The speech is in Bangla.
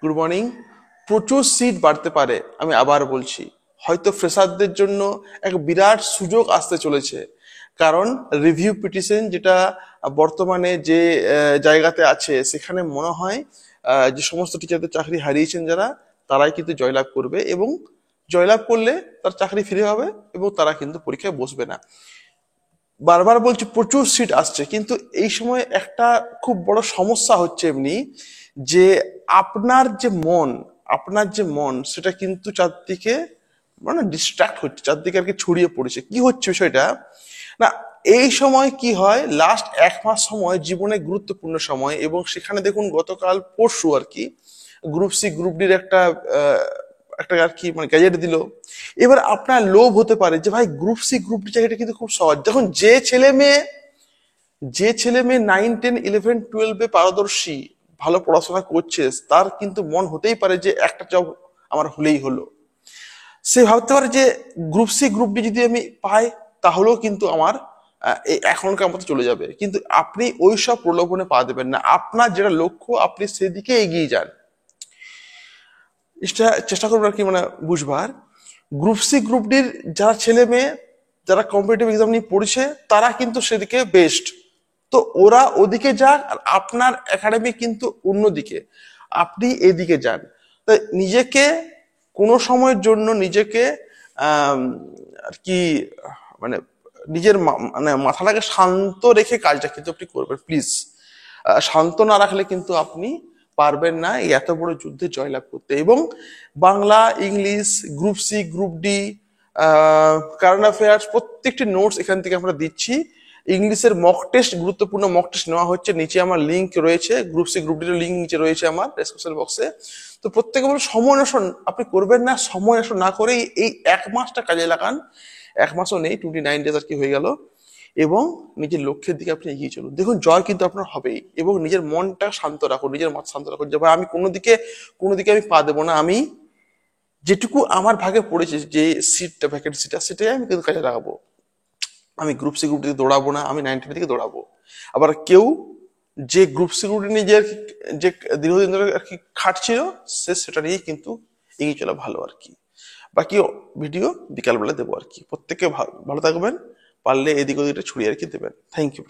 Good morning. প্রচুর সিট বাড়তে পারে, আমি আবার বলছি। হয়তো ফ্রেশারদের জন্য এক বিরাট সুযোগ আসতে চলেছে, কারণ রিভিউ পিটিশন যেটা বর্তমানে যে জায়গাতে আছে, সেখানে মনে হয় যে সমস্ত টিচারদের চাকরি হারিয়েছেন যারা, তারাই কিন্তু জয়লাভ করবে, এবং জয়লাভ করলে তার চাকরি ফিরে হবে এবং তারা কিন্তু পরীক্ষায় বসবে না। বারবার বলছি প্রচুর সিট আসছে, কিন্তু এই সময় একটা খুব বড় সমস্যা হচ্ছে এমনি, যে আপনার যে মন সেটা কিন্তু চারদিকে মানে ডিস্ট্রাক্ট হচ্ছে, চারদিকে আর কি ছড়িয়ে পড়েছে। কি হচ্ছে বিষয়টা না, এই সময় কি হয়, লাস্ট 1 মাস সময় জীবনে গুরুত্বপূর্ণ সময়, এবং সেখানে দেখুন গতকাল পরশু আর কি গ্রুপ সি গ্রুপ ডির একটা আর কি মানে গ্যাজেট দিল। এবার আপনার লোভ হতে পারে যে ভাই গ্রুপ সি গ্রুপ ডি চাকরিটা কিন্তু খুব সহজ। দেখুন, যে ছেলে মেয়ে 9, 10, 11, 12-এ পারদর্শী, ভালো পড়াশোনা করছে, তার কিন্তু মন হতেই পারে যে একটা জব আমার হলেই হলো। সে ভাবতে পারে যে গ্রুপ সি গ্রুপ ডি যদি আমি পাই, তাহলেও কিন্তু আমার এই এখনকার মতো চলে যাবে। কিন্তু আপনি ওই সব প্রলোভনে পা দেবেন না, আপনার যেটা লক্ষ্য আপনি সেদিকে এগিয়ে যান। এটা চেষ্টা করবো আর কি মানে বুঝবার। গ্রুপ সি গ্রুপ ডির যারা ছেলে মেয়ে, যারা কম্পিটিটিভ এক্সাম নিয়ে পড়ছে, তারা কিন্তু সেদিকে বেস্ট। তো ওরা ওদিকে যাক, আর আপনার একাডেমি কিন্তু অন্যদিকে, আপনি এদিকে যান। তাই নিজেকে কোনো সময়ের জন্য নিজেকে আহ আর কি মানে নিজের মানে মাথাটাকে শান্ত রেখে কাজটা কিন্তু আপনি করবেন, প্লিজ। শান্ত না রাখলে কিন্তু আপনি পারবেন না এই এত বড় যুদ্ধে জয়লাভ করতে। এবং Bangla, English, group C group D, current affairs, প্রত্যেকটি নোটস এখান থেকে আমরা দিচ্ছি। ইংলিশের মক টেস্ট, গুরুত্বপূর্ণ মক টেস্ট নেওয়া হচ্ছে, নিচে আমার লিঙ্ক রয়েছে, গ্রুপ সি গ্রুপ ডি এর লিঙ্ক নিচে রয়েছে আমার ডেসক্রিপশন বক্সে। তো প্রত্যেকে বলো সময় নষ্ট আপনি করবেন না, সময় নষ্ট না করে এই 1 মাসটা কাজে লাগান। 1 মাসও নেই, 29 days আর কি হয়ে গেল, এবং নিজের লক্ষ্যের দিকে আপনি এগিয়ে চলুন। দেখুন জয় কিন্তু আপনার হবেই। এবং নিজের মনটা শান্ত রাখুন, নিজের মাথা শান্ত রাখুন, যে ভাই আমি কোনো দিকে আমি পা দেবো না, আমি যেটুকু আমার ভাগে পড়েছে, যে সিটটা ভ্যাকেন্সিটা, সেটাই আমি কিন্তু কাজে লাগাবো। আমি গ্রুপ সি গ্রুপ দিকে দৌড়াবো না, আমি 9, 10 দিকে দৌড়াবো। আবার কেউ যে গ্রুপ সি গ্রুপ নিয়ে যে আর কি যে দীর্ঘদিন ধরে আর কি খাটছিল, সে সেটা নিয়েই কিন্তু এগিয়ে চলা ভালো আর কি। বাকি ভিডিও বিকালবেলা দেবো আর কি। প্রত্যেকে ভালো থাকবেন, পারলে এদিক ওদিকটা ছড়িয়ে আর কি দেবেন। Thank you.